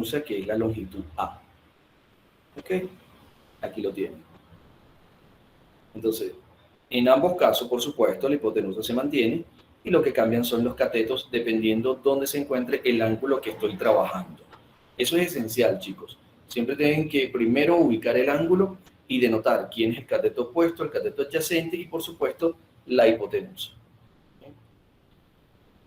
hipotenusa, que es la longitud A. ¿Ok? Aquí lo tienen. Entonces, en ambos casos, por supuesto, la hipotenusa se mantiene y lo que cambian son los catetos dependiendo dónde se encuentre el ángulo que estoy trabajando. Eso es esencial, chicos. Siempre tienen que primero ubicar el ángulo y denotar quién es el cateto opuesto, el cateto adyacente y, por supuesto, la hipotenusa.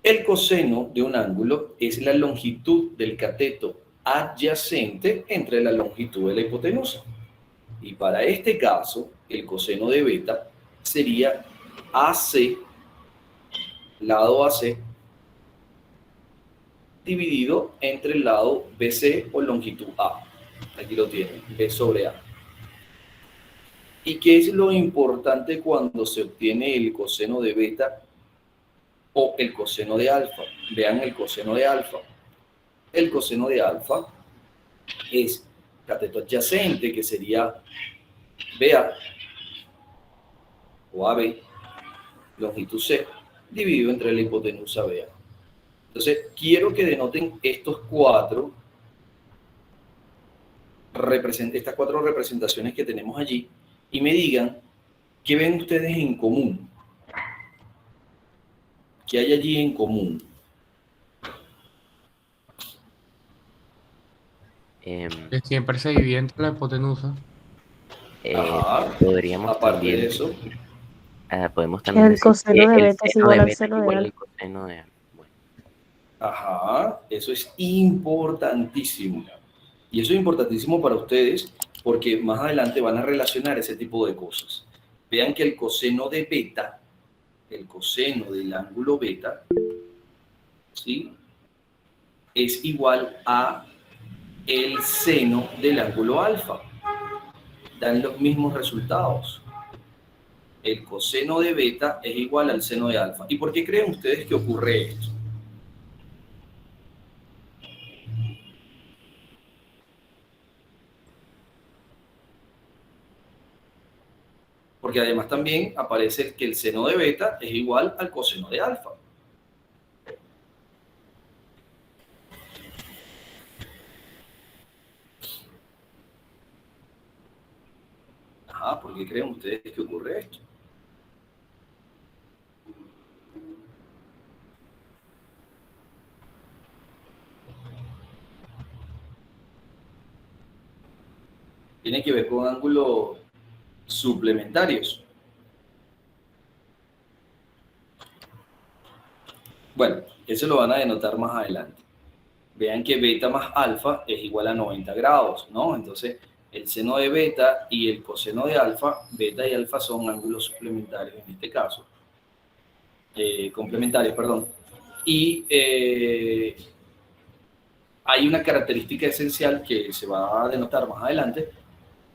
El coseno de un ángulo es la longitud del cateto adyacente entre la longitud de la hipotenusa. Y para este caso, el coseno de beta sería AC, lado AC, dividido entre el lado BC o longitud A. Aquí lo tienen, B sobre A. ¿Y qué es lo importante cuando se obtiene el coseno de beta o el coseno de alfa? Vean el coseno de alfa. El coseno de alfa es cateto adyacente, que sería BA o AB, longitud C, dividido entre la hipotenusa BA. Entonces, quiero que denoten estas cuatro representaciones que tenemos allí y me digan qué ven ustedes en común. ¿Qué hay allí en común? Que siempre se divide entre la hipotenusa. Ajá. Podríamos Aparte también de eso, decir, podemos también El decir coseno que de el beta es seno igual de al beta es seno de igual al alfa. coseno de alfa. Bueno, ajá, eso es importantísimo. Y eso es importantísimo para ustedes porque más adelante van a relacionar ese tipo de cosas. Vean que el coseno de beta, el coseno del ángulo beta, ¿sí?, es igual a el seno del ángulo alfa. Dan los mismos resultados. El coseno de beta es igual al seno de alfa. ¿Y por qué creen ustedes que ocurre esto? Porque además también aparece que el seno de beta es igual al coseno de alfa. Ajá, ¿por qué creen ustedes que ocurre esto? Tiene que ver con ángulos suplementarios. Bueno, eso lo van a denotar más adelante. Vean que beta más alfa es igual a 90 grados, ¿no? Entonces, el seno de beta y el coseno de alfa, beta y alfa son ángulos suplementarios en este caso. Complementarios, perdón. Y hay una característica esencial que se va a denotar más adelante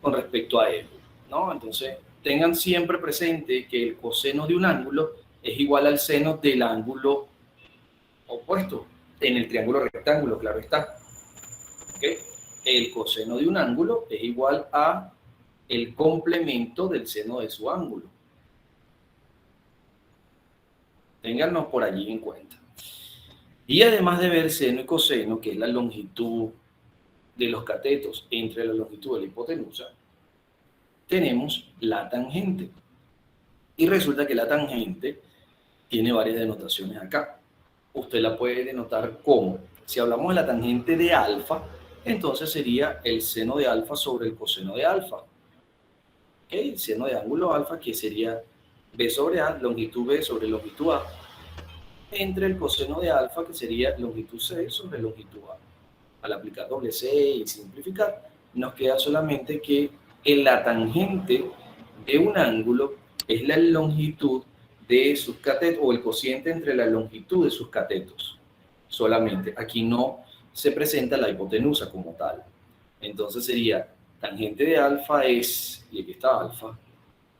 con respecto a él, ¿no? Entonces, tengan siempre presente que el coseno de un ángulo es igual al seno del ángulo opuesto en el triángulo rectángulo, claro está. ¿Okay? El coseno de un ángulo es igual a el complemento del seno de su ángulo. Ténganlo por allí en cuenta. Y además de ver seno y coseno, que es la longitud de los catetos entre la longitud de la hipotenusa, tenemos la tangente. Y resulta que la tangente tiene varias denotaciones acá. Usted la puede denotar como, si hablamos de la tangente de alfa, entonces sería el seno de alfa sobre el coseno de alfa. ¿Okay? El seno de ángulo alfa, que sería B sobre A, longitud B sobre longitud A, entre el coseno de alfa, que sería longitud C sobre longitud A. Al aplicar doble C y simplificar, nos queda solamente que en la tangente de un ángulo es la longitud de sus catetos, o el cociente entre la longitud de sus catetos. Solamente, aquí no se presenta la hipotenusa como tal. Entonces sería tangente de alfa es, y aquí está alfa,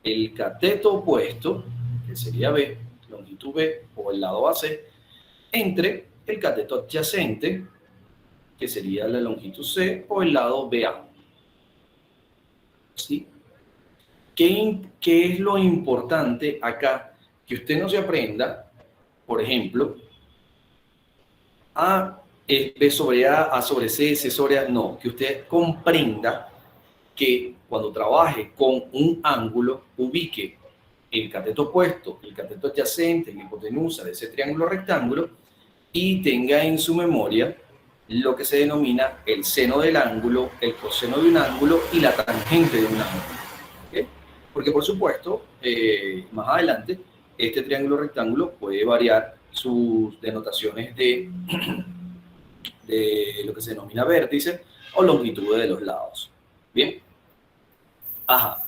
el cateto opuesto, que sería B, longitud B, o el lado AC, entre el cateto adyacente, que sería la longitud C, o el lado BA. ¿Sí? ¿Qué es lo importante acá? Que usted no se aprenda, por ejemplo, a es B sobre A sobre C, C sobre A. No, que usted comprenda que cuando trabaje con un ángulo, ubique el cateto opuesto, el cateto adyacente, la hipotenusa de ese triángulo rectángulo y tenga en su memoria lo que se denomina el seno del ángulo, el coseno de un ángulo y la tangente de un ángulo. ¿Okay? Porque por supuesto, más adelante, este triángulo rectángulo puede variar sus denotaciones de lo que se denomina vértice o longitud de los lados. Bien. Ajá.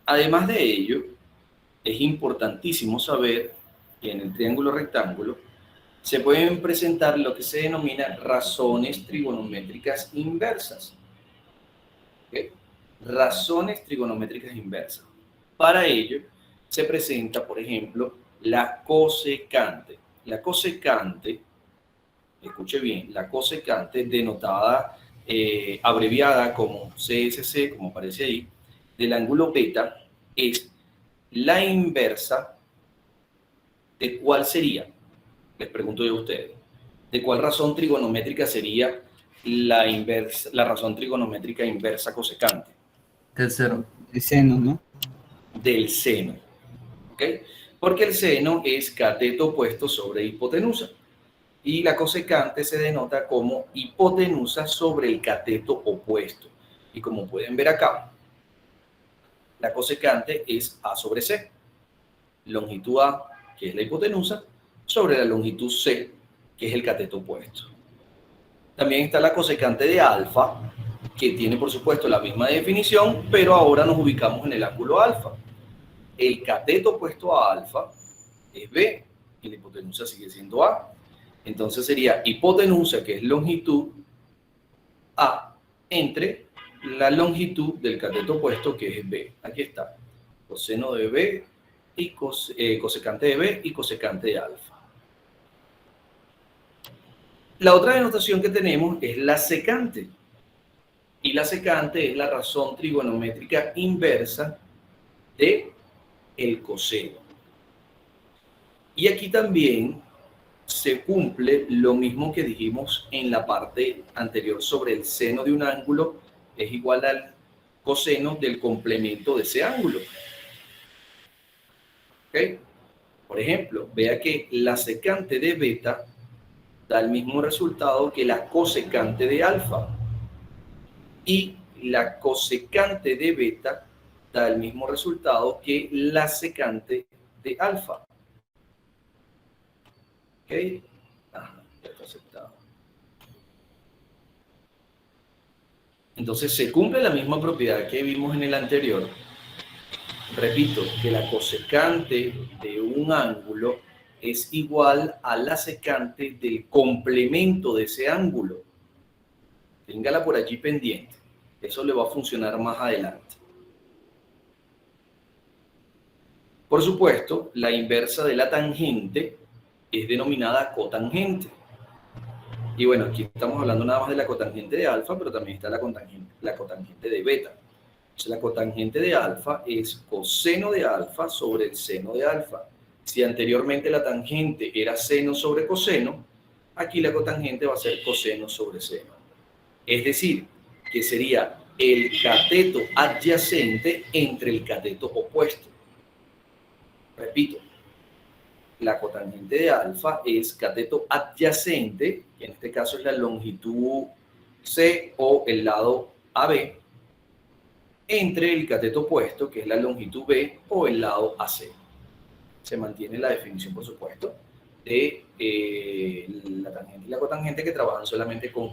Además de ello, es importantísimo saber que en el triángulo rectángulo se pueden presentar lo que se denomina razones trigonométricas inversas. ¿Okay? Razones trigonométricas inversas. Para ello, se presenta, por ejemplo, la cosecante. La cosecante, escuche bien, la cosecante denotada, abreviada como CSC, como aparece ahí, del ángulo beta, es la inversa de cuál sería, les pregunto yo a ustedes, ¿de cuál razón trigonométrica sería la razón trigonométrica inversa cosecante? Del seno. El seno, ¿no? Del seno, ¿ok? Porque el seno es cateto opuesto sobre hipotenusa y la cosecante se denota como hipotenusa sobre el cateto opuesto. Y como pueden ver acá, la cosecante es A sobre C, longitud A, que es la hipotenusa, sobre la longitud C, que es el cateto opuesto. También está la cosecante de alfa, que tiene por supuesto la misma definición, pero ahora nos ubicamos en el ángulo alfa. El cateto opuesto a alfa es B, y la hipotenusa sigue siendo A. Entonces sería hipotenusa, que es longitud A, entre la longitud del cateto opuesto, que es B. Aquí está, coseno de B, y cosecante de B y cosecante de alfa. La otra denotación que tenemos es la secante. Y la secante es la razón trigonométrica inversa de el coseno. Y aquí también se cumple lo mismo que dijimos en la parte anterior sobre el seno de un ángulo es igual al coseno del complemento de ese ángulo. ¿Okay? Por ejemplo, vea que la secante de beta da el mismo resultado que la cosecante de alfa. Y la cosecante de beta da el mismo resultado que la secante de alfa. ¿Ok? Ajá, ya está aceptado. Entonces se cumple la misma propiedad que vimos en el anterior. Repito, que la cosecante de un ángulo es igual a la secante del complemento de ese ángulo. Téngala por allí pendiente. Eso le va a funcionar más adelante. Por supuesto, la inversa de la tangente es denominada cotangente. Y bueno, aquí estamos hablando nada más de la cotangente de alfa, pero también está la cotangente de beta. Entonces, la cotangente de alfa es coseno de alfa sobre el seno de alfa. Si anteriormente la tangente era seno sobre coseno, aquí la cotangente va a ser coseno sobre seno. Es decir, que sería el cateto adyacente entre el cateto opuesto. Repito, la cotangente de alfa es cateto adyacente, que en este caso es la longitud C o el lado AB, entre el cateto opuesto, que es la longitud B o el lado AC. Se mantiene la definición, por supuesto, de la tangente y la cotangente, que trabajan solamente con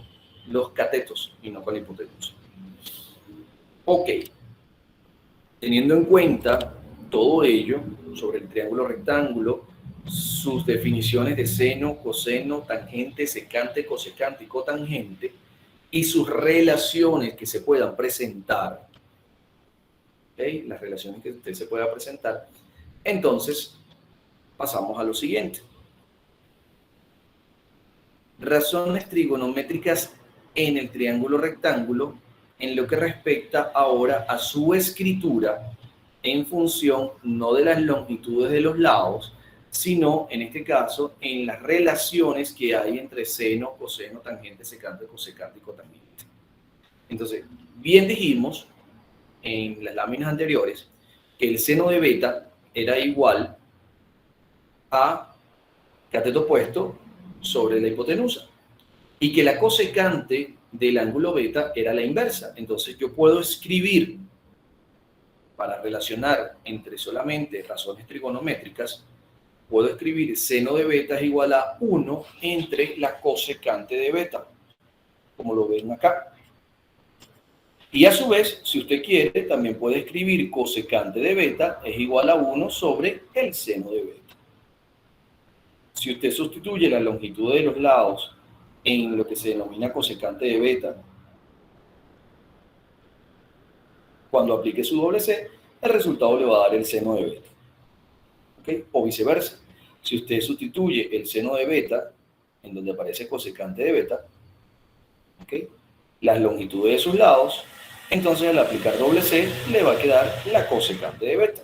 los catetos y no con la hipotenusa. Ok. Teniendo en cuenta todo ello sobre el triángulo rectángulo, sus definiciones de seno, coseno, tangente, secante, cosecante y cotangente, y sus relaciones que se puedan presentar, ¿okay? Las relaciones que usted se pueda presentar, entonces pasamos a lo siguiente. Razones trigonométricas en el triángulo rectángulo en lo que respecta ahora a su escritura en función no de las longitudes de los lados, sino en este caso en las relaciones que hay entre seno, coseno, tangente, secante, cosecante y cotangente. Entonces, bien dijimos en las láminas anteriores que el seno de beta era igual a cateto opuesto sobre la hipotenusa y que la cosecante del ángulo beta era la inversa. Entonces yo puedo escribir, para relacionar entre solamente razones trigonométricas, puedo escribir seno de beta es igual a 1 entre la cosecante de beta, como lo ven acá. Y a su vez, si usted quiere, también puede escribir cosecante de beta es igual a 1 sobre el seno de beta. Si usted sustituye la longitud de los lados en lo que se denomina cosecante de beta, cuando aplique su doble C, el resultado le va a dar el seno de beta. ¿Okay? O viceversa. Si usted sustituye el seno de beta, en donde aparece cosecante de beta, ¿okay?, las longitudes de sus lados, entonces al aplicar doble C le va a quedar la cosecante de beta.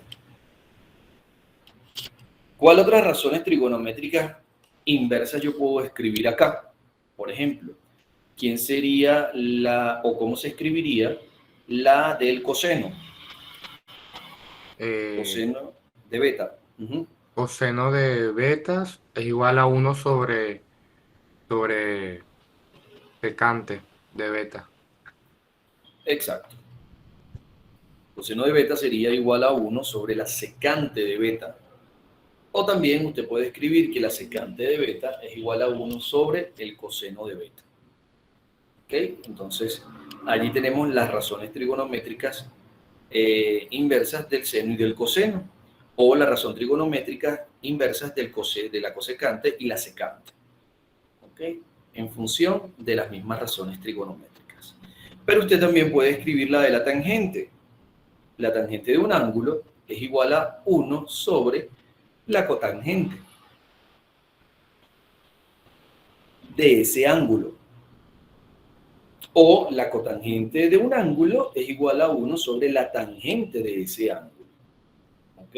¿Cuál otras razones trigonométricas inversas yo puedo escribir acá? Por ejemplo, ¿quién sería la, o cómo se escribiría la del coseno? Coseno de beta. Coseno de betas es igual a 1 sobre secante de beta. Exacto. Coseno de beta sería igual a 1 sobre la secante de beta. O también usted puede escribir que la secante de beta es igual a 1 sobre el coseno de beta. ¿Ok? Entonces, allí tenemos las razones trigonométricas inversas del seno y del coseno, o la razón trigonométrica inversas de la cosecante y la secante. ¿Ok? En función de las mismas razones trigonométricas. Pero usted también puede escribir la de la tangente. La tangente de un ángulo es igual a 1 sobre la cotangente de ese ángulo. O la cotangente de un ángulo es igual a 1 sobre la tangente de ese ángulo. ¿Ok?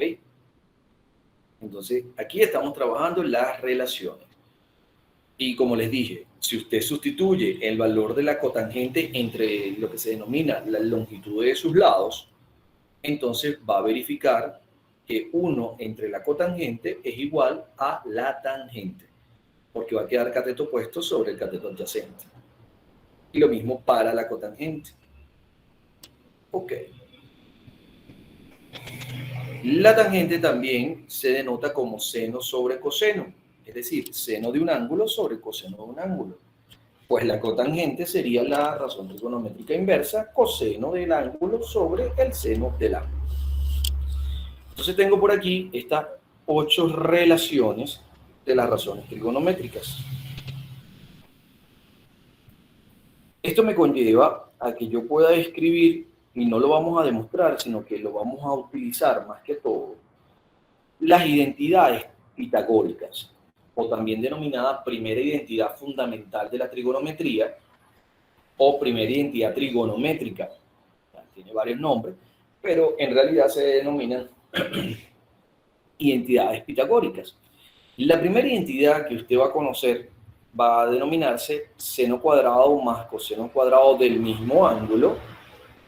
Entonces, aquí estamos trabajando las relaciones. Y como les dije, si usted sustituye el valor de la cotangente entre lo que se denomina la longitud de sus lados, entonces va a verificar que 1 entre la cotangente es igual a la tangente, porque va a quedar cateto opuesto sobre el cateto adyacente. Y lo mismo para la cotangente. Ok. La tangente también se denota como seno sobre coseno, es decir, seno de un ángulo sobre coseno de un ángulo. Pues la cotangente sería la razón trigonométrica inversa, coseno del ángulo sobre el seno del ángulo. Entonces tengo por aquí estas 8 relaciones de las razones trigonométricas. Esto me conlleva a que yo pueda escribir, y no lo vamos a demostrar, sino que lo vamos a utilizar más que todo, las identidades pitagóricas, o también denominada primera identidad fundamental de la trigonometría, o primera identidad trigonométrica. Tiene varios nombres, pero en realidad se denominan identidades pitagóricas. La primera identidad que usted va a conocer va a denominarse seno cuadrado más coseno cuadrado del mismo ángulo.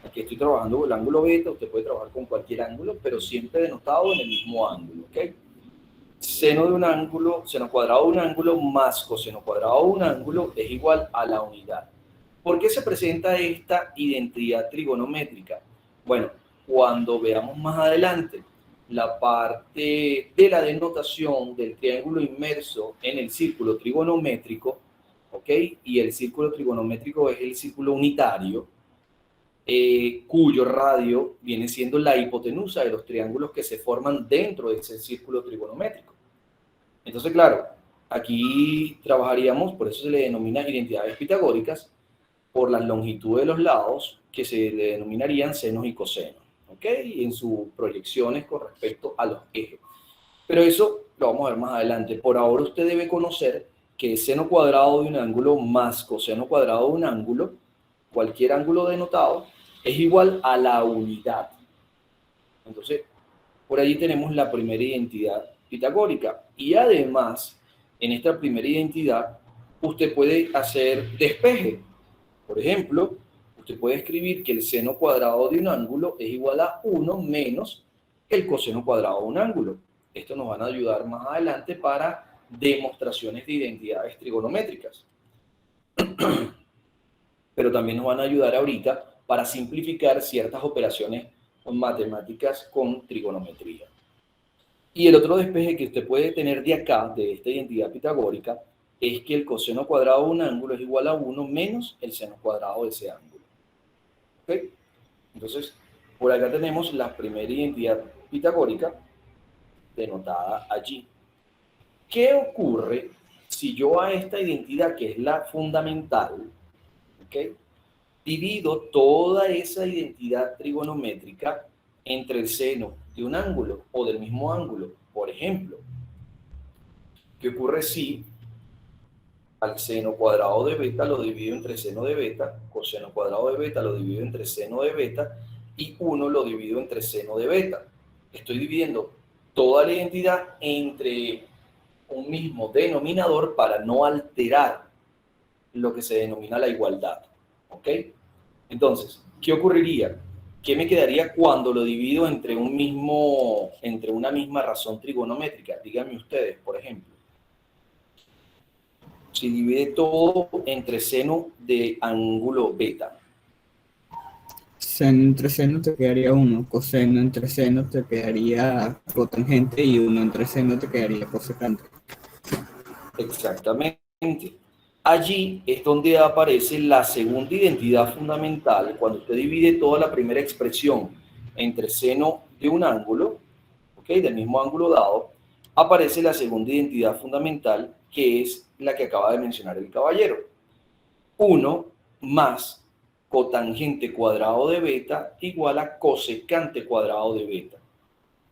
Aquí estoy trabajando con el ángulo beta, usted puede trabajar con cualquier ángulo, pero siempre denotado en el mismo ángulo, ¿ok? Seno de un ángulo, seno cuadrado de un ángulo más coseno cuadrado de un ángulo es igual a la unidad. ¿Por qué se presenta esta identidad trigonométrica? Bueno, cuando veamos más adelante la parte de la denotación del triángulo inmerso en el círculo trigonométrico, ¿ok? Y el círculo trigonométrico es el círculo unitario, cuyo radio viene siendo la hipotenusa de los triángulos que se forman dentro de ese círculo trigonométrico. Entonces, claro, aquí trabajaríamos, por eso se le denomina identidades pitagóricas, por las longitudes de los lados, que se le denominarían senos y cosenos, ¿ok? Y en sus proyecciones con respecto a los ejes. Pero eso lo vamos a ver más adelante. Por ahora usted debe conocer que seno cuadrado de un ángulo más coseno cuadrado de un ángulo, cualquier ángulo denotado, es igual a la unidad. Entonces, por allí tenemos la primera identidad pitagórica. Y además, en esta primera identidad, usted puede hacer despeje. Por ejemplo, usted puede escribir que el seno cuadrado de un ángulo es igual a 1 menos el coseno cuadrado de un ángulo. Esto nos van a ayudar más adelante para demostraciones de identidades trigonométricas. Pero también nos van a ayudar ahorita para simplificar ciertas operaciones matemáticas con trigonometría. Y el otro despeje que usted puede tener de acá, de esta identidad pitagórica, es que el coseno cuadrado de un ángulo es igual a 1 menos el seno cuadrado de ese ángulo. ¿Ok? Entonces, por acá tenemos la primera identidad pitagórica denotada allí. ¿Qué ocurre si yo a esta identidad, que es la fundamental, ¿ok?, divido toda esa identidad trigonométrica entre el seno de un ángulo o del mismo ángulo? Por ejemplo, ¿qué ocurre si al seno cuadrado de beta lo divido entre seno de beta, coseno cuadrado de beta lo divido entre seno de beta y 1 lo divido entre seno de beta? Estoy dividiendo toda la identidad entre un mismo denominador para no alterar lo que se denomina la igualdad. ¿Ok? Entonces, ¿qué ocurriría? ¿Qué me quedaría cuando lo divido entre una misma razón trigonométrica? Díganme ustedes, por ejemplo. Si divide todo entre seno de ángulo beta. Seno entre seno te quedaría 1, coseno entre seno te quedaría cotangente y 1 entre seno te quedaría cosecante. Exactamente. Allí es donde aparece la segunda identidad fundamental. Cuando usted divide toda la primera expresión entre seno de un ángulo, ¿ok?, del mismo ángulo dado, aparece la segunda identidad fundamental, que es la que acaba de mencionar el caballero. 1 más cotangente cuadrado de beta igual a cosecante cuadrado de beta.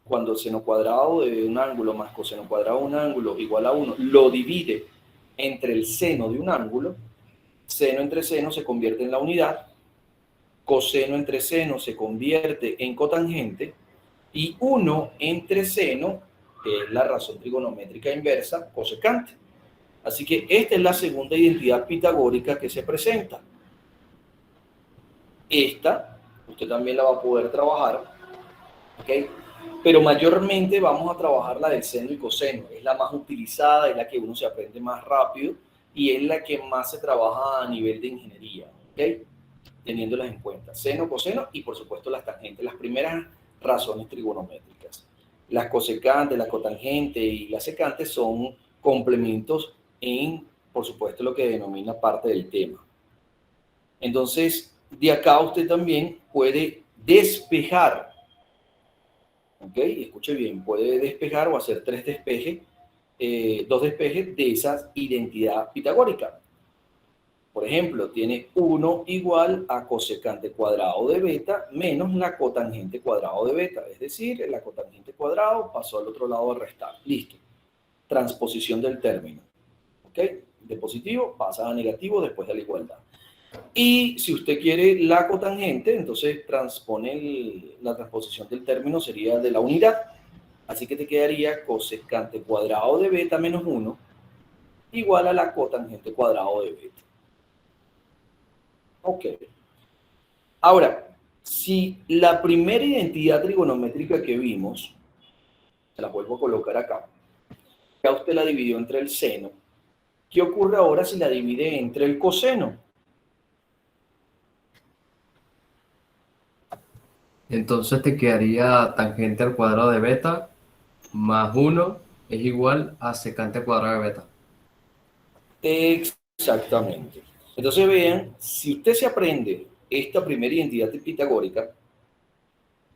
Cuando el seno cuadrado de un ángulo más coseno cuadrado de un ángulo igual a 1, lo divide entre el seno de un ángulo, seno entre seno se convierte en la unidad, coseno entre seno se convierte en cotangente, y 1 entre seno, que es la razón trigonométrica inversa, cosecante. Así que esta es la segunda identidad pitagórica que se presenta. Esta, usted también la va a poder trabajar, ¿ok?, pero mayormente vamos a trabajar la del seno y coseno. Es la más utilizada, es la que uno se aprende más rápido y es la que más se trabaja a nivel de ingeniería, ¿ok?, teniéndolas en cuenta. Seno, coseno y por supuesto las tangentes, las primeras razones trigonométricas. Las cosecantes, las cotangentes y las secantes son complementos en, por supuesto, lo que denomina parte del tema. Entonces, de acá usted también puede despejar. ¿Ok? Escuche bien, puede despejar o hacer dos despejes de esa identidad pitagórica. Por ejemplo, tiene 1 igual a cosecante cuadrado de beta menos la cotangente cuadrado de beta. Es decir, la cotangente cuadrado pasó al otro lado a restar. Listo. Transposición del término. ¿Ok? De positivo pasa a negativo después de la igualdad. Y si usted quiere la cotangente, entonces la transposición del término sería de la unidad. Así que te quedaría cosecante cuadrado de beta menos 1 igual a la cotangente cuadrado de beta. Ok. Ahora, si la primera identidad trigonométrica que vimos, se la vuelvo a colocar acá, ya usted la dividió entre el seno, ¿qué ocurre ahora si la divide entre el coseno? Entonces te quedaría tangente al cuadrado de beta más 1 es igual a secante al cuadrado de beta. Exactamente. Entonces vean, si usted se aprende esta primera identidad pitagórica,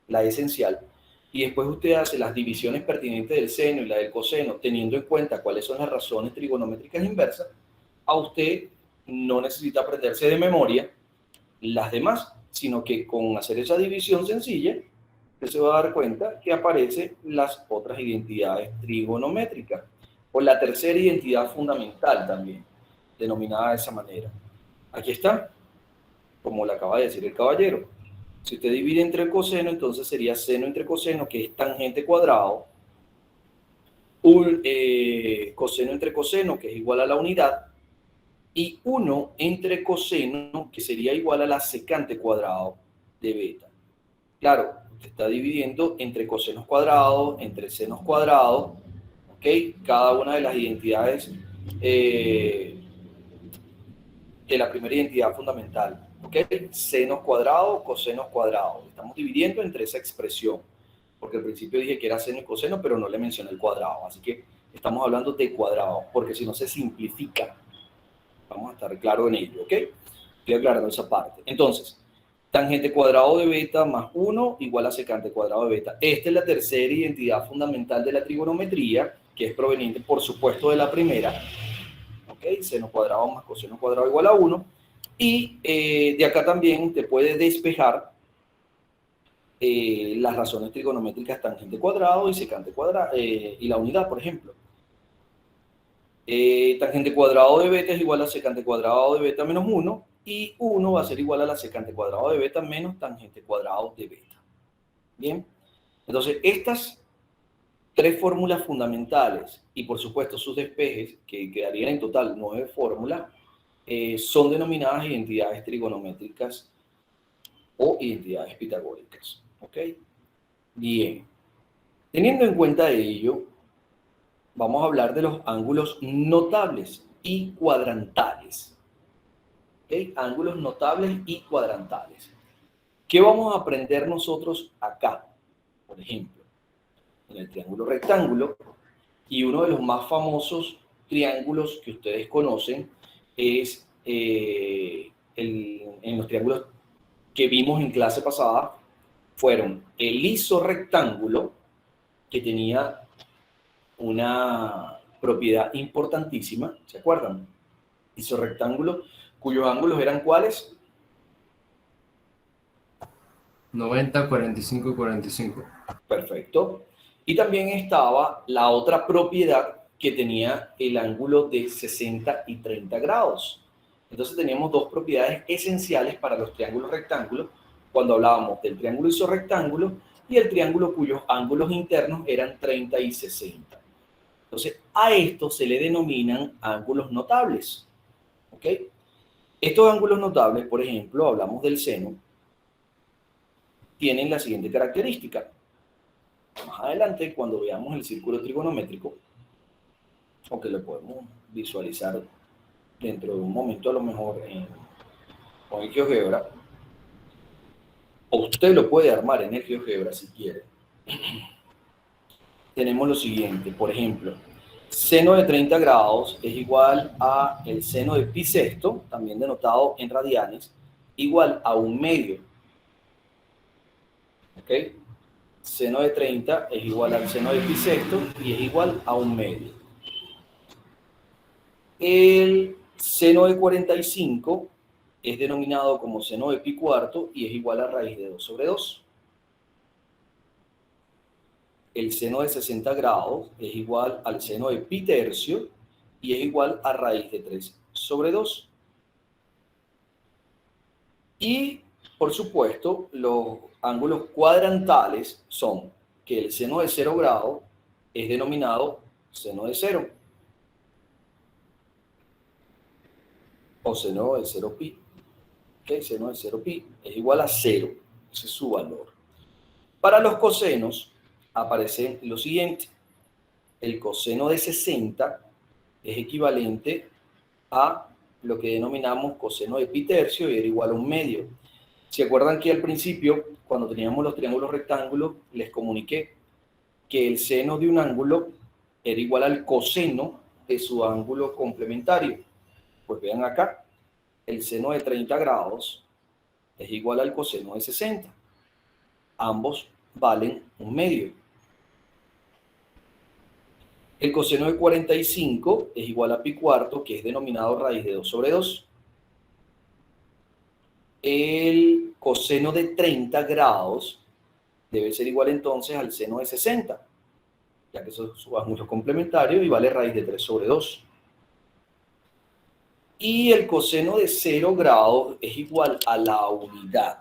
la esencial, y después usted hace las divisiones pertinentes del seno y la del coseno, teniendo en cuenta cuáles son las razones trigonométricas inversas, a usted no necesita aprenderse de memoria las demás, sino que con hacer esa división sencilla, usted se va a dar cuenta que aparecen las otras identidades trigonométricas, o la tercera identidad fundamental también, denominada de esa manera. Aquí está, como le acaba de decir el caballero. Si usted divide entre coseno, entonces sería seno entre coseno, que es tangente cuadrado, un coseno entre coseno, que es igual a la unidad, y 1 entre coseno, que sería igual a la secante cuadrado de beta. Claro, usted está dividiendo entre cosenos cuadrados, entre senos cuadrados, ¿ok? Cada una de las identidades de la primera identidad fundamental, ¿ok? Senos cuadrados, cosenos cuadrados. Estamos dividiendo entre esa expresión, porque al principio dije que era seno y coseno, pero no le mencioné el cuadrado, así que estamos hablando de cuadrado, porque si no se simplifica. Vamos a estar claros en ello, ¿ok? Estoy aclarando esa parte. Entonces, tangente cuadrado de beta más 1 igual a secante cuadrado de beta. Esta es la tercera identidad fundamental de la trigonometría, que es proveniente, por supuesto, de la primera. ¿Ok? Seno cuadrado más coseno cuadrado igual a 1. Y de acá también te puede despejar las razones trigonométricas tangente cuadrado y secante cuadrado, y la unidad, por ejemplo. Tangente cuadrado de beta es igual a secante cuadrado de beta menos 1, y 1 va a ser igual a la secante cuadrado de beta menos tangente cuadrado de beta. Bien, entonces estas tres fórmulas fundamentales y por supuesto sus despejes, que quedarían en total 9 fórmulas, son denominadas identidades trigonométricas o identidades pitagóricas. ¿Ok? Bien, teniendo en cuenta ello, vamos a hablar de los ángulos notables y cuadrantales. ¿Okay? Ángulos notables y cuadrantales. ¿Qué vamos a aprender nosotros acá? Por ejemplo, en el triángulo rectángulo, y uno de los más famosos triángulos que ustedes conocen es en los triángulos que vimos en clase pasada, fueron el isorrectángulo, que tenía una propiedad importantísima, ¿se acuerdan? Isorrectángulo, cuyos ángulos eran ¿cuáles? 90, 45 y 45. Perfecto. Y también estaba la otra propiedad que tenía el ángulo de 60 y 30 grados. Entonces teníamos dos propiedades esenciales para los triángulos rectángulos cuando hablábamos del triángulo isorrectángulo y el triángulo cuyos ángulos internos eran 30 y 60. Entonces, a esto se le denominan ángulos notables. ¿Ok? Estos ángulos notables, por ejemplo, hablamos del seno, tienen la siguiente característica. Más adelante, cuando veamos el círculo trigonométrico, aunque lo podemos visualizar dentro de un momento a lo mejor con el GeoGebra, o usted lo puede armar en el GeoGebra si quiere. Tenemos lo siguiente, por ejemplo, seno de 30 grados es igual a el seno de pi sexto, también denotado en radianes, igual a 1/2. ¿Ok? Seno de 30 es igual al seno de pi sexto y es igual a 1/2. El seno de 45 es denominado como seno de pi cuarto y es igual a raíz de 2 sobre 2. El seno de 60 grados es igual al seno de pi tercio y es igual a raíz de 3 sobre 2. Y, por supuesto, los ángulos cuadrantales son que el seno de 0 grados es denominado seno de 0 o seno de 0 pi. ¿Okay? Seno de 0 pi es igual a 0. Ese es su valor. Para los cosenos aparece lo siguiente. El coseno de 60 es equivalente a lo que denominamos coseno de pi tercio y era igual a 1/2. ¿Se acuerdan que al principio, cuando teníamos los triángulos rectángulos, les comuniqué que el seno de un ángulo era igual al coseno de su ángulo complementario? Pues vean acá, el seno de 30 grados es igual al coseno de 60. Ambos valen 1/2. El coseno de 45 es igual a pi cuarto, que es denominado raíz de 2 sobre 2. El coseno de 30 grados debe ser igual entonces al seno de 60, ya que eso es su ángulo complementario y vale raíz de 3 sobre 2. Y el coseno de 0 grados es igual a la unidad.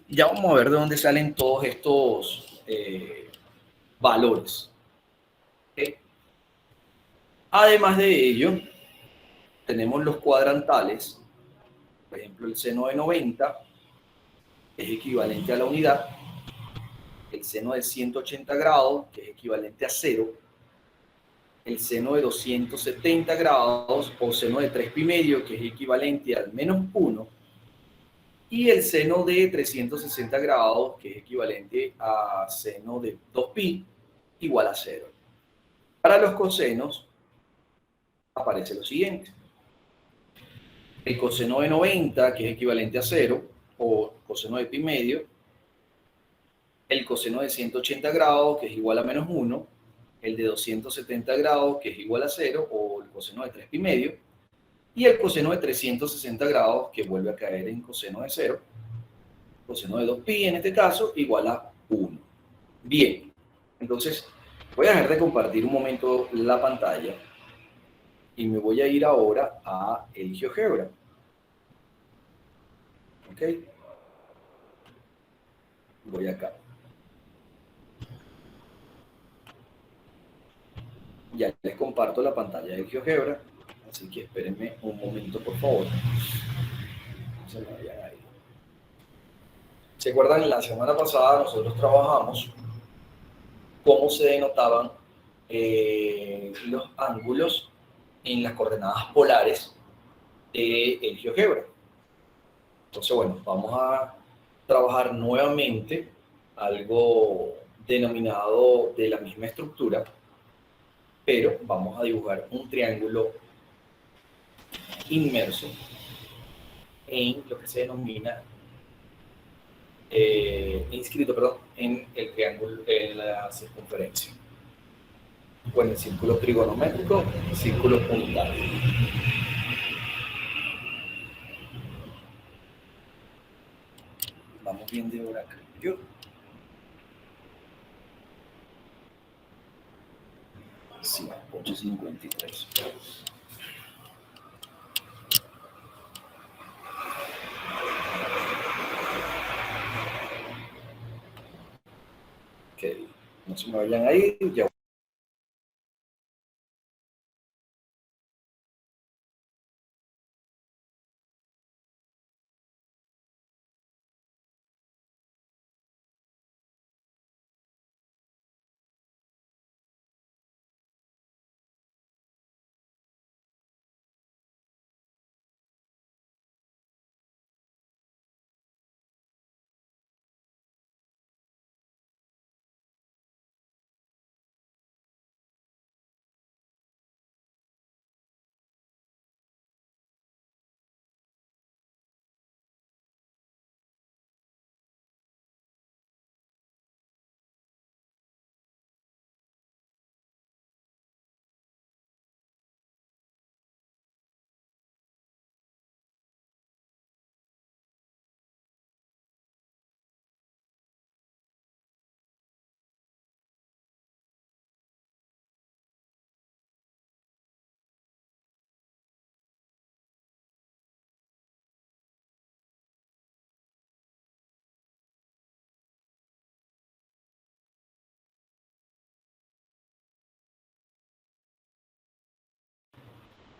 Ya vamos a ver de dónde salen todos estos valores. Además de ello, tenemos los cuadrantales. Por ejemplo, el seno de 90 es equivalente a la unidad, el seno de 180 grados, que es equivalente a 0, el seno de 270 grados o seno de 3 pi medio, que es equivalente al menos 1, y el seno de 360 grados, que es equivalente a seno de 2 pi, igual a 0. Para los cosenos aparece lo siguiente. El coseno de 90, que es equivalente a 0, o coseno de pi medio, el coseno de 180 grados, que es igual a menos 1, el de 270 grados, que es igual a 0, o el coseno de 3 pi medio, y el coseno de 360 grados, que vuelve a caer en coseno de 0, coseno de 2 pi en este caso, igual a 1. Bien, entonces voy a dejar de compartir un momento la pantalla y me voy a ir ahora a el GeoGebra. ¿Ok? Voy acá. Ya les comparto la pantalla de GeoGebra, así que espérenme un momento, por favor. No se me vayan ahí. ¿Se acuerdan? La semana pasada nosotros trabajamos cómo se denotaban los ángulos en las coordenadas polares del GeoGebra. Entonces, bueno, vamos a trabajar nuevamente algo denominado de la misma estructura, pero vamos a dibujar un triángulo inmerso en lo que se denomina inscrito, perdón, en el triángulo, en la circunferencia, o en el círculo trigonométrico, círculo unitario. Vamos bien de hora acá. Sí, 8:53. Ok, no se me vayan ahí, ya.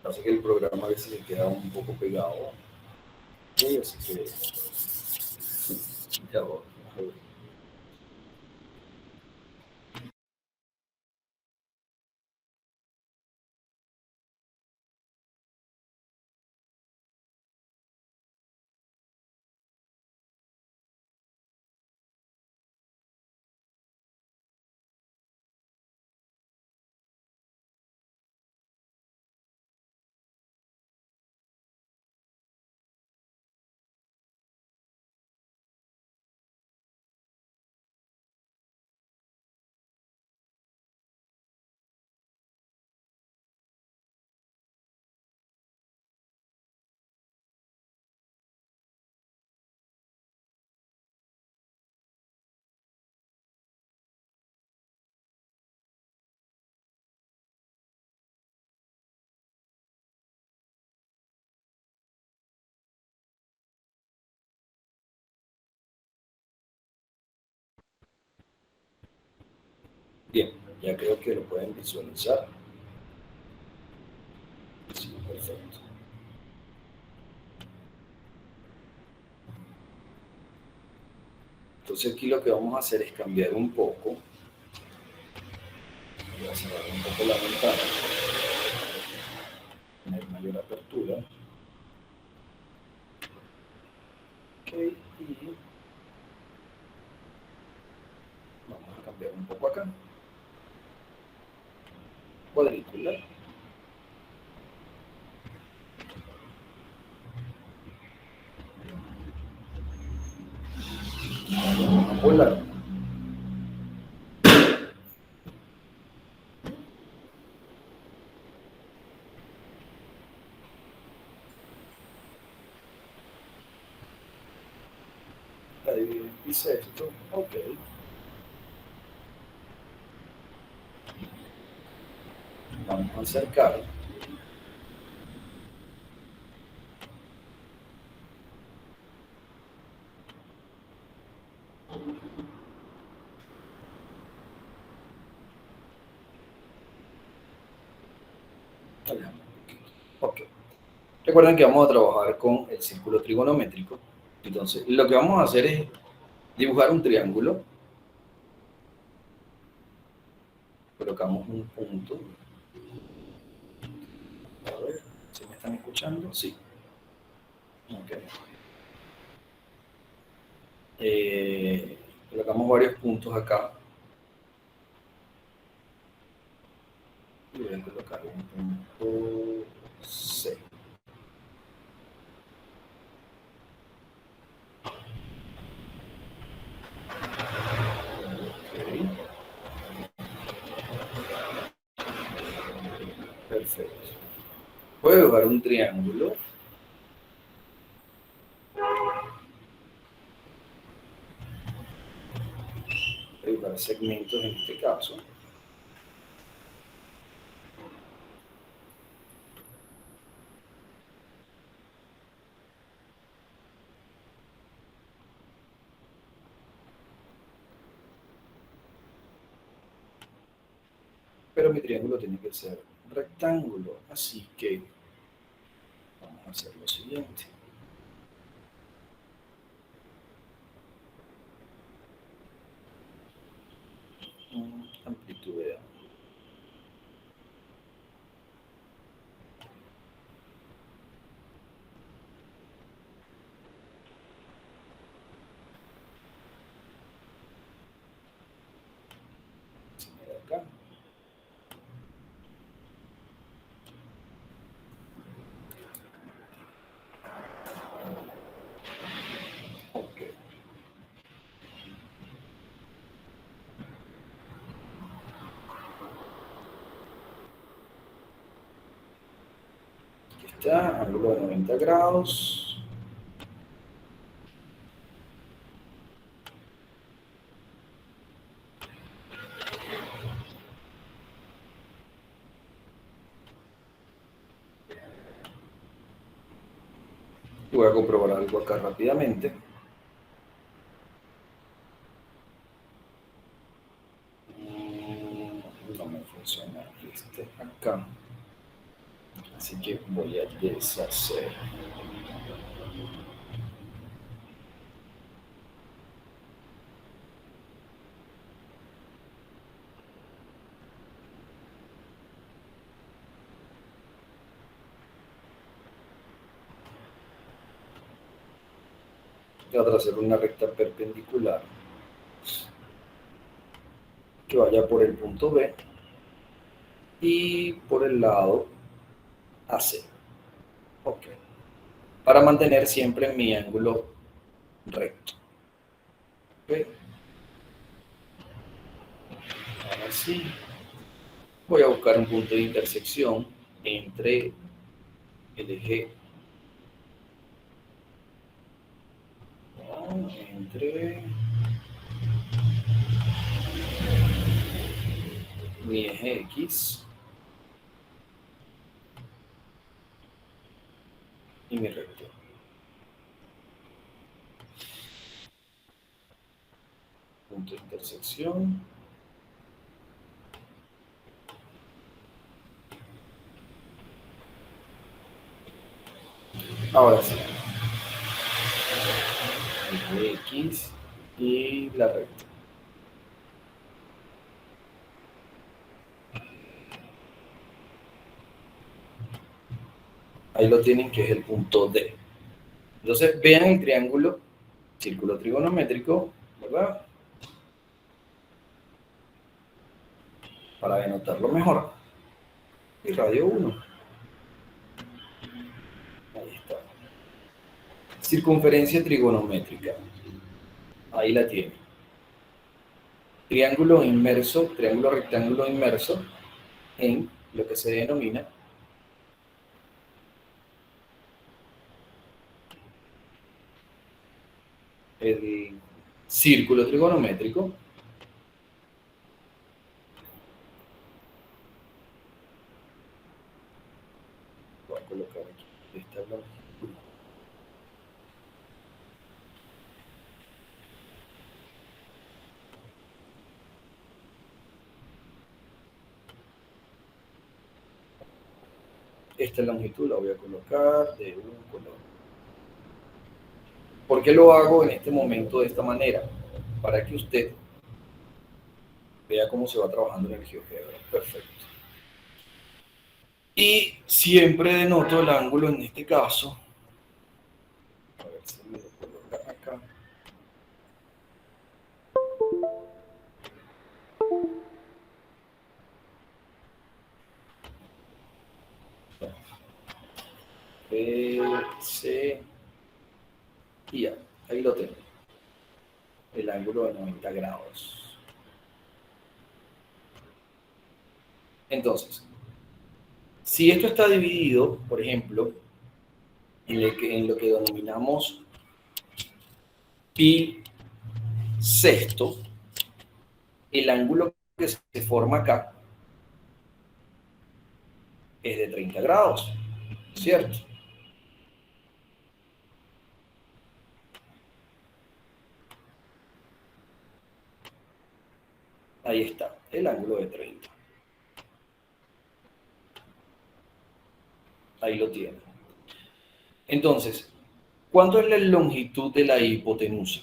Así que el programa a veces se queda un poco pegado. Sí, así que ya va. Bien, ya creo que lo pueden visualizar. Entonces aquí lo que vamos a hacer es cambiar un poco. Voy a cerrar un poco la ventana, tener mayor apertura. Ok, y vamos a cambiar un poco acá. Cuadrícula. Vamos a volar. Ahí dice esto. Ok. Vamos a acercar. Ok. Recuerden que vamos a trabajar con el círculo trigonométrico. Entonces, lo que vamos a hacer es dibujar un triángulo. Colocamos un punto. A ver, ¿se me están escuchando? Sí. Ok. Colocamos varios puntos acá. Y voy a colocar un punto C. Ok. Perfecto. Voy a dibujar un triángulo. Voy a dibujar segmentos en este caso. Pero mi triángulo tiene que ser rectángulo, así que vamos a hacer lo siguiente. Amplitud de A. Se me da acá. Ok. Aquí está, ángulo de 90 grados. Y voy a comprobar algo acá rápidamente. No me funciona este acá. Así que voy a deshacer. Voy a trazar una recta perpendicular que vaya por el punto B y por el lado AC. Ok. Para mantener siempre mi ángulo recto. Ok. Ahora sí. Voy a buscar un punto de intersección entre el eje, entre mi eje X y mi recto. Punto de intersección. Ahora sí. Eje X y la recta. Ahí lo tienen, que es el punto D. Entonces, vean el triángulo, círculo trigonométrico, ¿verdad? Para denotarlo mejor. Y radio 1. Ahí está. Circunferencia trigonométrica. Ahí la tiene. Triángulo inmerso, triángulo rectángulo inmerso en lo que se denomina el círculo trigonométrico. Voy a colocar aquí esta longitud. Esta longitud la voy a colocar de un color. ¿Por qué lo hago en este momento de esta manera? Para que usted vea cómo se va trabajando en el GeoGebra. Perfecto. Y siempre denoto el ángulo en este caso. A ver si me lo coloca acá. B, C y ya. Ahí lo tengo. El ángulo de 90 grados. Entonces, si esto está dividido, por ejemplo, en lo que denominamos pi sexto, el ángulo que se forma acá es de 30 grados, ¿cierto? Ahí está, el ángulo de 30. Ahí lo tiene. Entonces, ¿cuánto es la longitud de la hipotenusa?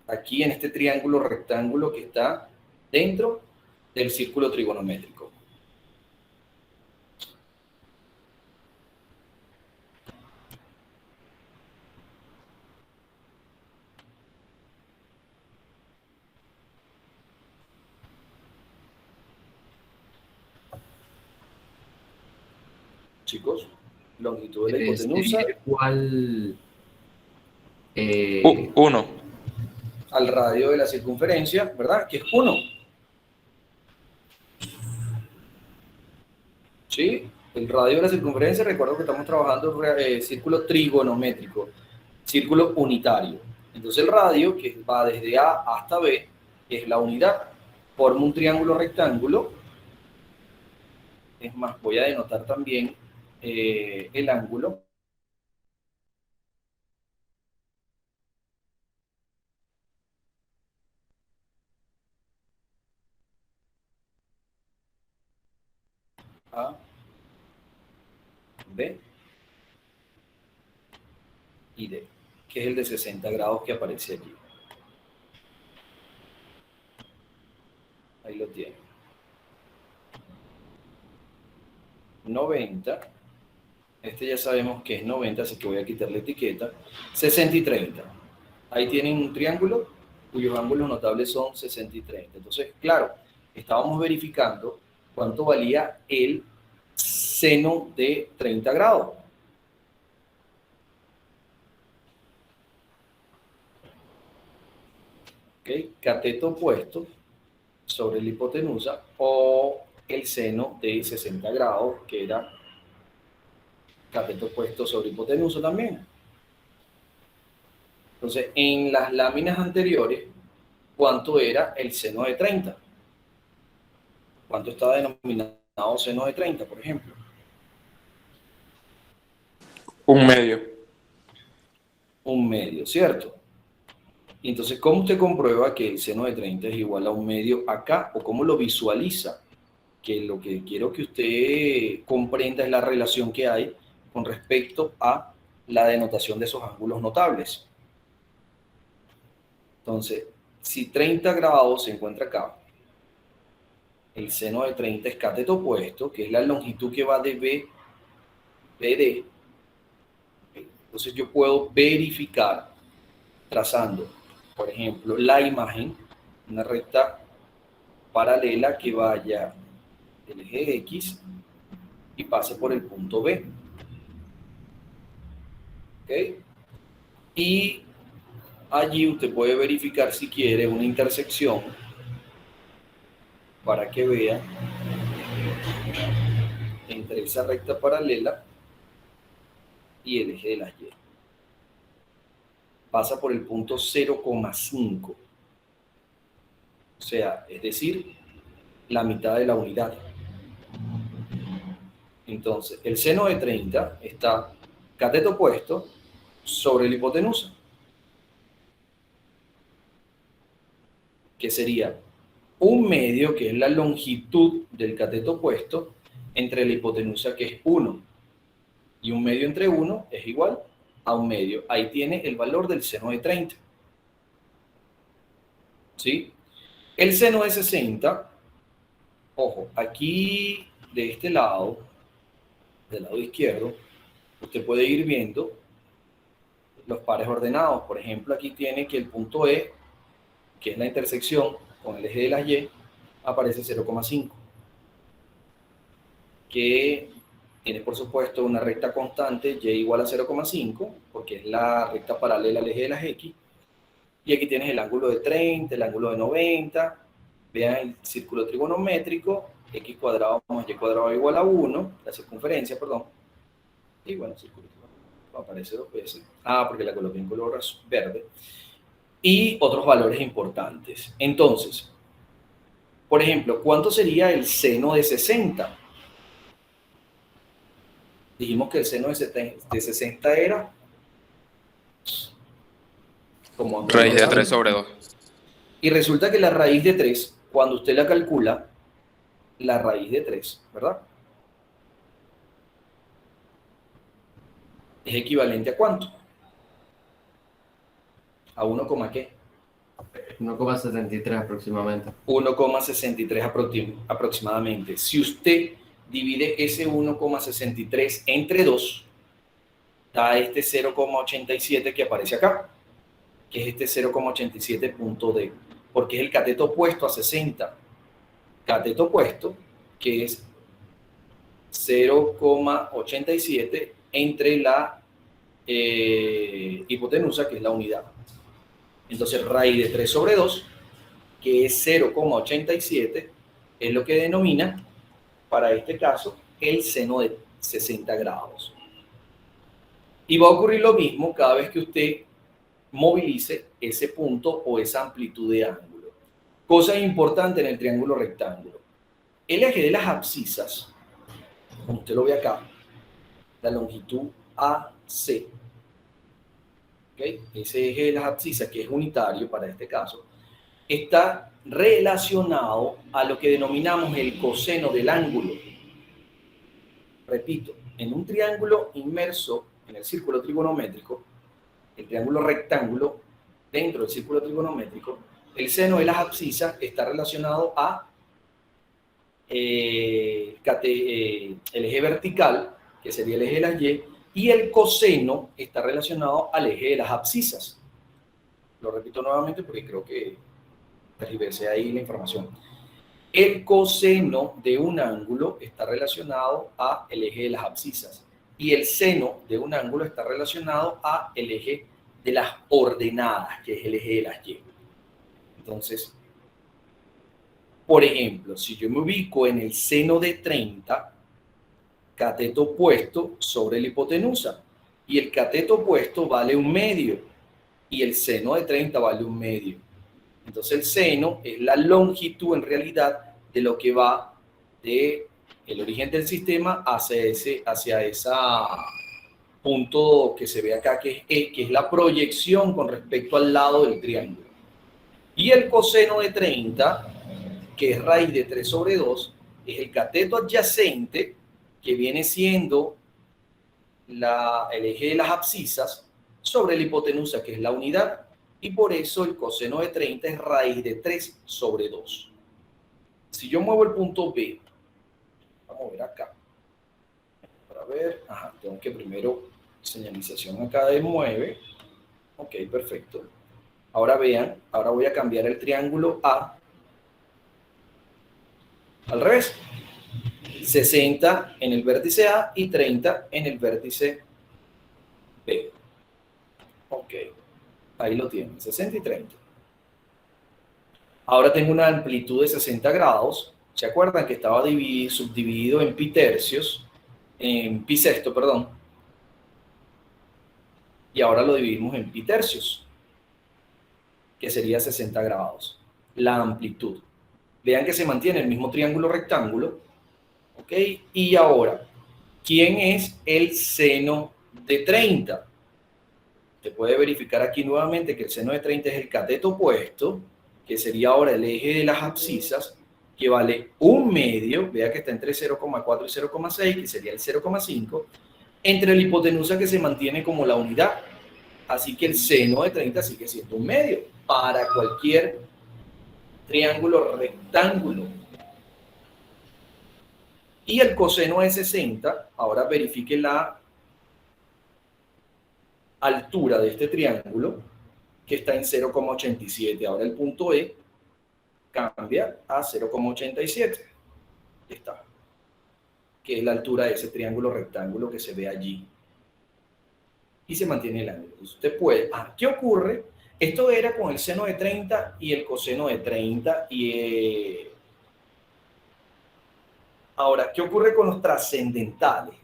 Aquí en este triángulo rectángulo que está dentro del círculo trigonométrico. Chicos, longitud de la hipotenusa Sería igual Uno. al radio de la circunferencia, ¿verdad? Que es 1. ¿Sí? El radio de la circunferencia, recuerdo que estamos trabajando círculo trigonométrico, círculo unitario. Entonces el radio, que va desde A hasta B, es la unidad. Forma un triángulo rectángulo. Es más, voy a denotar también el ángulo. A, B y D, que es el de 60 grados que aparece allí. Ahí lo tienen. 90. Este ya sabemos que es 90, así que voy a quitar la etiqueta. 60 y 30. Ahí tienen un triángulo cuyos ángulos notables son 60 y 30. Entonces, claro, estábamos verificando cuánto valía el seno de 30 grados. ¿Okay? Cateto opuesto sobre la hipotenusa o el seno de 60 grados, que era cateto opuesto sobre hipotenusa también. Entonces, en las láminas anteriores, ¿cuánto era el seno de 30? ¿Cuánto estaba denominado seno de 30, por ejemplo? 1/2. 1/2, ¿cierto? Y entonces, ¿cómo usted comprueba que el seno de 30 es igual a 1/2 acá? ¿O cómo lo visualiza? Que lo que quiero que usted comprenda es la relación que hay con respecto a la denotación de esos ángulos notables. Entonces, si 30 grados se encuentra acá, el seno de 30 es cateto opuesto, que es la longitud que va de BD. Entonces yo puedo verificar trazando, por ejemplo, la imagen, una recta paralela que vaya del eje X y pase por el punto B. ¿Ok? Y allí usted puede verificar si quiere una intersección para que vea entre esa recta paralela y el eje de las Y. Pasa por el punto 0,5. O sea, es decir, la mitad de la unidad. Entonces, el seno de 30 está cateto opuesto sobre la hipotenusa, que sería un medio, que es la longitud del cateto opuesto, entre la hipotenusa, que es 1. Y un medio entre 1 es igual a un medio. Ahí tiene el valor del seno de 30. ¿Sí? El seno de 60, ojo, aquí de este lado, del lado izquierdo, usted puede ir viendo los pares ordenados. Por ejemplo, aquí tiene que el punto E, que es la intersección con el eje de las Y, aparece 0,5. Que tiene, por supuesto, una recta constante, Y igual a 0,5, porque es la recta paralela al eje de las X. Y aquí tienes el ángulo de 30, el ángulo de 90. Vean el círculo trigonométrico, X cuadrado más Y cuadrado igual a 1, la circunferencia, perdón. Y bueno, el círculo trigonométrico aparece 2 veces. Porque la coloqué en color verde. Y otros valores importantes. Entonces, por ejemplo, ¿cuánto sería el seno de 60? Dijimos que el seno de 60 era como Raíz de 3 sobre 2. Y resulta que la raíz de 3, cuando usted la calcula, la raíz de 3, ¿verdad? ¿Es equivalente a cuánto? ¿A 1, qué? 1,73 aproximadamente. 1,63 aproximadamente. Si usted divide ese 1,63 entre 2, da este 0,87 que aparece acá, que es este 0,87 punto D, porque es el cateto opuesto a 60. Cateto opuesto, que es 0,87 entre la hipotenusa, que es la unidad. Entonces, raíz de 3 sobre 2, que es 0,87, es lo que denomina, para este caso, el seno de 60 grados. Y va a ocurrir lo mismo cada vez que usted movilice ese punto o esa amplitud de ángulo. Cosa importante en el triángulo rectángulo. El eje de las abscisas, como usted lo ve acá, la longitud AC, ¿okay? Ese eje de las abscisas, que es unitario para este caso, está relacionado a lo que denominamos el coseno del ángulo. Repito, en un triángulo inmerso en el círculo trigonométrico, el triángulo rectángulo dentro del círculo trigonométrico, el seno de las abscisas está relacionado a el eje vertical, que sería el eje de las y el coseno está relacionado al eje de las abscisas. Lo repito nuevamente porque creo que tergiversé ahí la información. El coseno de un ángulo está relacionado al eje de las abscisas y el seno de un ángulo está relacionado al eje de las ordenadas, que es el eje de las Y. Entonces, por ejemplo, si yo me ubico en el seno de 30, cateto opuesto sobre la hipotenusa, y el cateto opuesto vale 1/2, y el seno de 30 vale 1/2. Entonces el seno es la longitud en realidad de lo que va de el origen del sistema hacia ese punto que se ve acá, que es la proyección con respecto al lado del triángulo. Y el coseno de 30, que es raíz de 3 sobre 2, es el cateto adyacente, que viene siendo el eje de las abscisas, sobre la hipotenusa, que es la unidad. Y por eso el coseno de 30 es raíz de 3 sobre 2. Si yo muevo el punto B, vamos a ver acá. Para ver, tengo que primero señalización acá de mueve. Ok, perfecto. Ahora vean, ahora voy a cambiar el triángulo A al revés. 60 en el vértice A y 30 en el vértice B. Ok, ahí lo tienen, 60 y 30. Ahora tengo una amplitud de 60 grados. ¿Se acuerdan que estaba subdividido en pi tercios? En pi sexto, perdón. Y ahora lo dividimos en pi tercios, que sería 60 grados. La amplitud. Vean que se mantiene el mismo triángulo rectángulo. ¿Ok? Y ahora, ¿quién es el seno de 30? Se puede verificar aquí nuevamente que el seno de 30 es el cateto opuesto, que sería ahora el eje de las abscisas, que vale 1/2, vea que está entre 0,4 y 0,6, que sería el 0,5, entre la hipotenusa que se mantiene como la unidad. Así que el seno de 30 sigue siendo 1/2 para cualquier triángulo rectángulo. Y el coseno de 60, ahora verifique la altura de este triángulo, que está en 0,87. Ahora el punto E cambia a 0,87. Está. Que es la altura de ese triángulo rectángulo que se ve allí. Y se mantiene el ángulo. Usted puede... ¿qué ocurre? Esto era con el seno de 30 y el coseno de 30. Ahora, ¿qué ocurre con los trascendentales?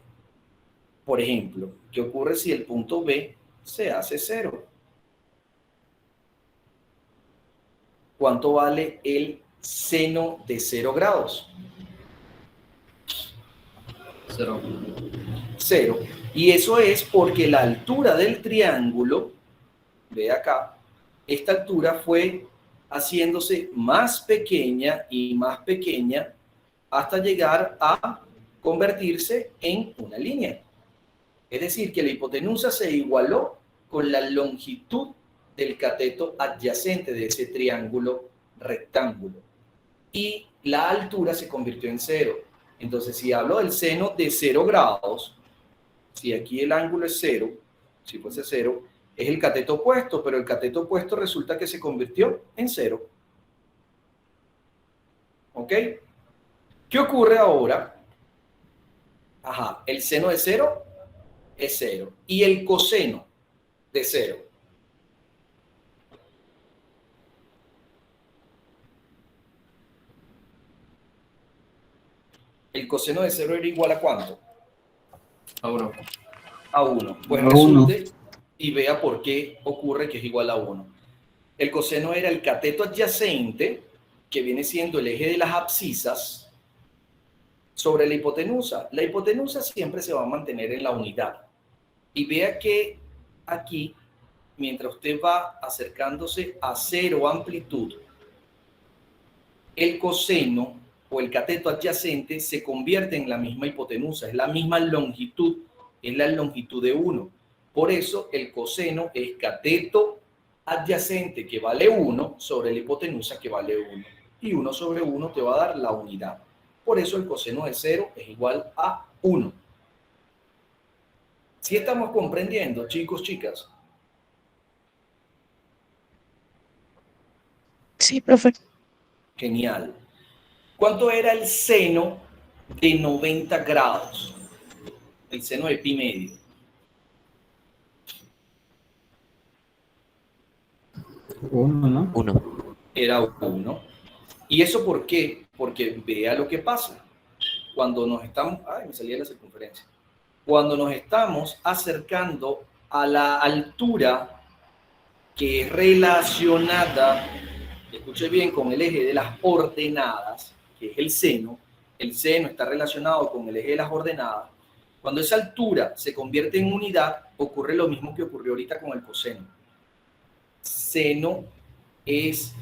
Por ejemplo, ¿qué ocurre si el punto B se hace 0? ¿Cuánto vale el seno de 0 grados? 0. 0. Y eso es porque la altura del triángulo, ve acá, esta altura fue haciéndose más pequeña y más pequeña hasta llegar a convertirse en una línea. Es decir, que la hipotenusa se igualó con la longitud del cateto adyacente de ese triángulo rectángulo. Y la altura se convirtió en 0. Entonces, si hablo del seno de 0 grados, si aquí el ángulo es 0, si fuese 0, es el cateto opuesto, pero el cateto opuesto resulta que se convirtió en 0. ¿Ok? ¿Qué ocurre ahora? El seno de 0 es 0. ¿Y el coseno de 0? ¿El coseno de 0 era igual a cuánto? A 1. A 1. Pues A 1. resulte y vea por qué ocurre que es igual a 1. El coseno era el cateto adyacente, que viene siendo el eje de las abscisas, sobre la hipotenusa. La hipotenusa siempre se va a mantener en la unidad. Y vea que aquí, mientras usted va acercándose a 0 amplitud, el coseno o el cateto adyacente se convierte en la misma hipotenusa, es la misma longitud, es la longitud de 1. Por eso el coseno es cateto adyacente, que vale 1, sobre la hipotenusa, que vale 1. Y 1 sobre 1 te va a dar la unidad. Por eso el coseno de 0 es igual a 1. ¿Sí estamos comprendiendo, chicos, chicas? Sí, profe. Genial. ¿Cuánto era el seno de 90 grados? El seno de pi medio. 1, ¿no? 1. Era 1. ¿Y eso por qué? Porque vea lo que pasa. Cuando nos estamos... me salía la circunferencia. Cuando nos estamos acercando a la altura que es relacionada, escuche bien, con el eje de las ordenadas, que es el seno está relacionado con el eje de las ordenadas. Cuando esa altura se convierte en unidad, ocurre lo mismo que ocurrió ahorita con el coseno. Seno es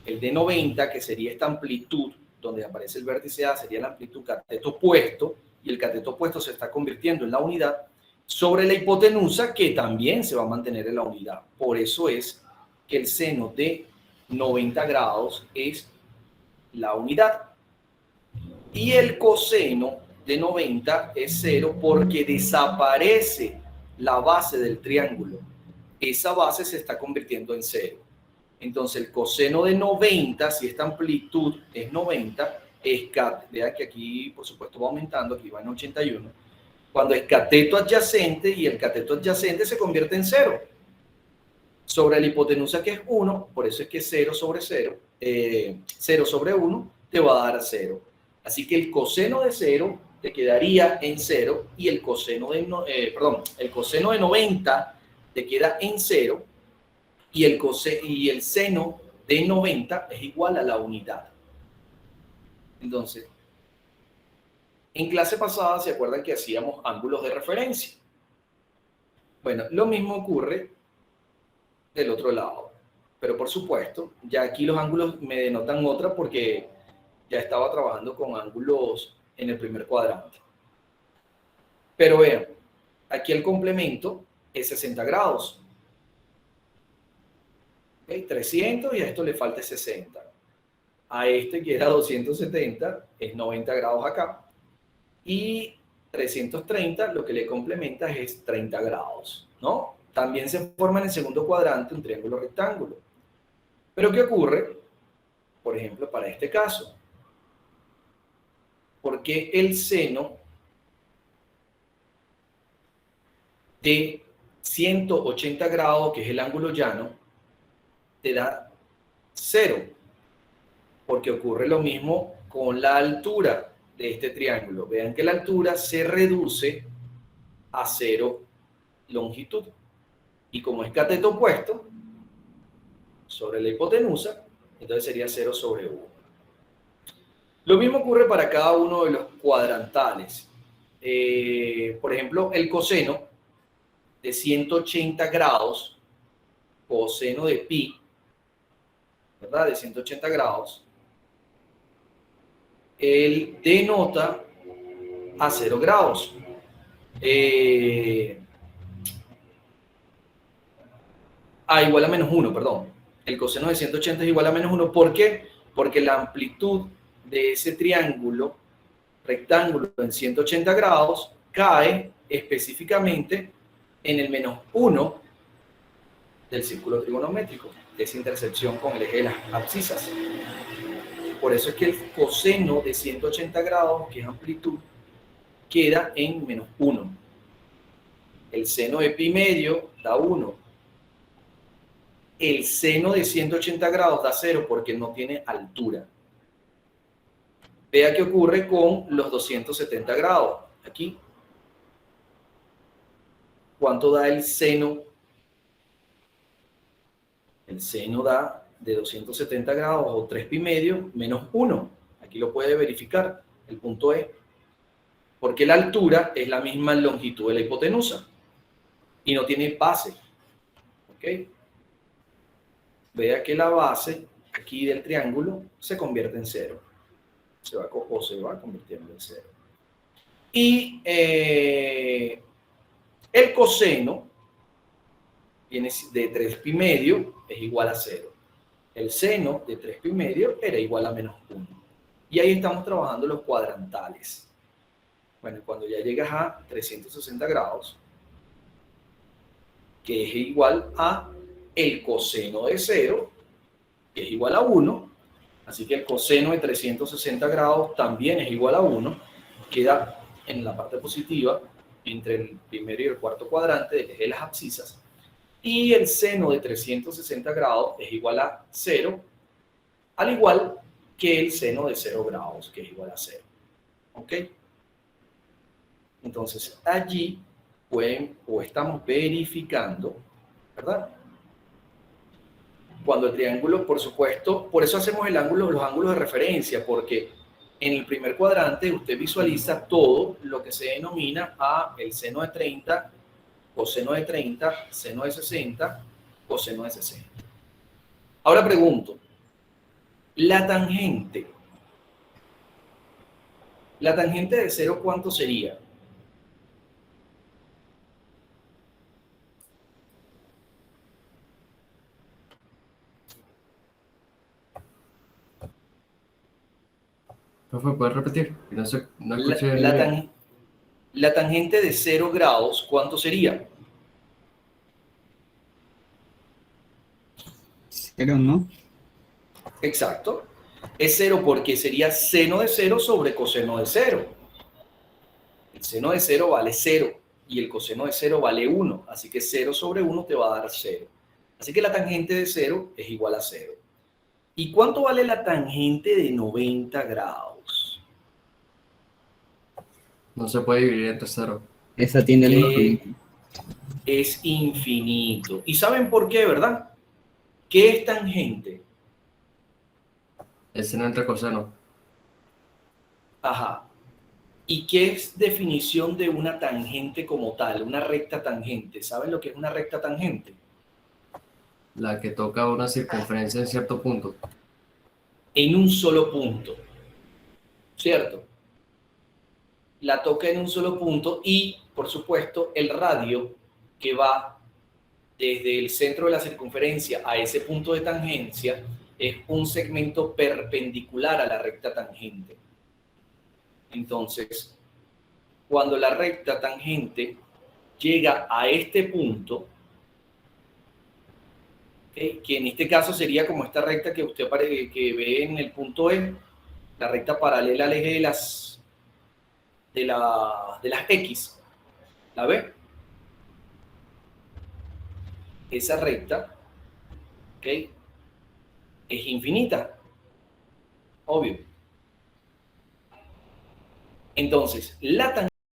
el de 90, que sería esta amplitud, donde aparece el vértice A, sería la amplitud cateto opuesto, y el cateto opuesto se está convirtiendo en la unidad, sobre la hipotenusa, que también se va a mantener en la unidad. Por eso es que el seno de 90 grados es la unidad. Y el coseno de 90 es 0 porque desaparece la base del triángulo. Esa base se está convirtiendo en 0. Entonces el coseno de 90, si esta amplitud es 90, vea que aquí por supuesto va aumentando, aquí va en 81, cuando es cateto adyacente y el cateto adyacente se convierte en 0. Sobre la hipotenusa que es 1, por eso es que 0 sobre 0, 0 sobre 1 te va a dar 0. Así que el coseno de 0 te quedaría en 0 y el coseno de, el coseno de 90 te queda en 0 y el seno de 90 es igual a la unidad. Entonces, en clase pasada se acuerdan que hacíamos ángulos de referencia. Bueno, lo mismo ocurre del otro lado. Pero por supuesto, ya aquí los ángulos me denotan otra porque ya estaba trabajando con ángulos en el primer cuadrante. Pero vean, aquí el complemento es 60 grados. ¿Okay? 300 y a esto le falta 60. A este que era 270 es 90 grados acá. Y 330 lo que le complementa es 30 grados, ¿no? También se forma en el segundo cuadrante un triángulo rectángulo. Pero ¿qué ocurre? Por ejemplo, para este caso. Porque el seno de 180 grados, que es el ángulo llano, te da 0. Porque ocurre lo mismo con la altura de este triángulo. Vean que la altura se reduce a 0 longitud. Y como es cateto opuesto sobre la hipotenusa, entonces sería 0 sobre 1. Lo mismo ocurre para cada uno de los cuadrantales. Por ejemplo, el coseno de 180 grados, coseno de pi, ¿verdad? De 180 grados, él denota a 0 grados. Igual a menos 1, perdón. El coseno de 180 es igual a menos 1. ¿Por qué? Porque la amplitud de ese triángulo rectángulo en 180 grados cae específicamente en el menos 1 del círculo trigonométrico, de esa intersección con el eje de las abscisas. Por eso es que el coseno de 180 grados, que es amplitud, queda en menos 1. El seno de pi medio da 1. El seno de 180 grados da 0 porque no tiene altura. Vea qué ocurre con los 270 grados. Aquí. ¿Cuánto da el seno? El seno da de 270 grados o 3 pi medio menos 1. Aquí lo puede verificar. El punto es, porque la altura es la misma longitud de la hipotenusa y no tiene base. ¿Ok? Vea que la base aquí del triángulo se convierte en 0. Se va convirtiendo en 0. Y el coseno viene de 3 pi medio es igual a 0. El seno de 3 pi medio era igual a menos 1. Y ahí estamos trabajando los cuadrantales. Bueno, cuando ya llegas a 360 grados, que es igual a el coseno de 0, que es igual a 1, así que el coseno de 360 grados también es igual a 1, queda en la parte positiva entre el primero y el cuarto cuadrante del eje de las abscisas, y el seno de 360 grados es igual a 0, al igual que el seno de 0 grados, que es igual a 0. ¿Ok? Entonces, allí estamos verificando, ¿verdad? Cuando el triángulo, por supuesto, por eso hacemos los ángulos de referencia, porque en el primer cuadrante usted visualiza todo lo que se denomina el seno de 30, coseno de 30, seno de 60, coseno de 60. Ahora pregunto, la tangente de 0, ¿cuánto sería? Profe, ¿puedes repetir? No sé, no La, escuché la bien. tan- la tangente de 0 grados, ¿cuánto sería? Pero no. Exacto. Es 0 porque sería seno de 0 sobre coseno de 0. El seno de 0 vale 0 y el coseno de 0 vale 1. Así que 0 sobre 1 te va a dar 0. Así que la tangente de 0 es igual a 0. ¿Y cuánto vale la tangente de 90 grados? No se puede dividir entre cero. Esa tiene el Que infinito. es infinito. ¿Y saben por qué, verdad? ¿Qué es tangente? El seno entre coseno. Ajá. ¿Y qué es definición de una tangente como tal? Una recta tangente. ¿Saben lo que es una recta tangente? La que toca una circunferencia en cierto punto. En un solo punto. ¿Cierto? La toca en un solo punto y, por supuesto, el radio que va desde el centro de la circunferencia a ese punto de tangencia es un segmento perpendicular a la recta tangente. Entonces, cuando la recta tangente llega a este punto, ¿okay? Que en este caso sería como esta recta que usted que ve en el punto E, la recta paralela al eje de las X, ¿la ve? Esa recta, ¿ok? Es infinita, obvio. Entonces, la tangente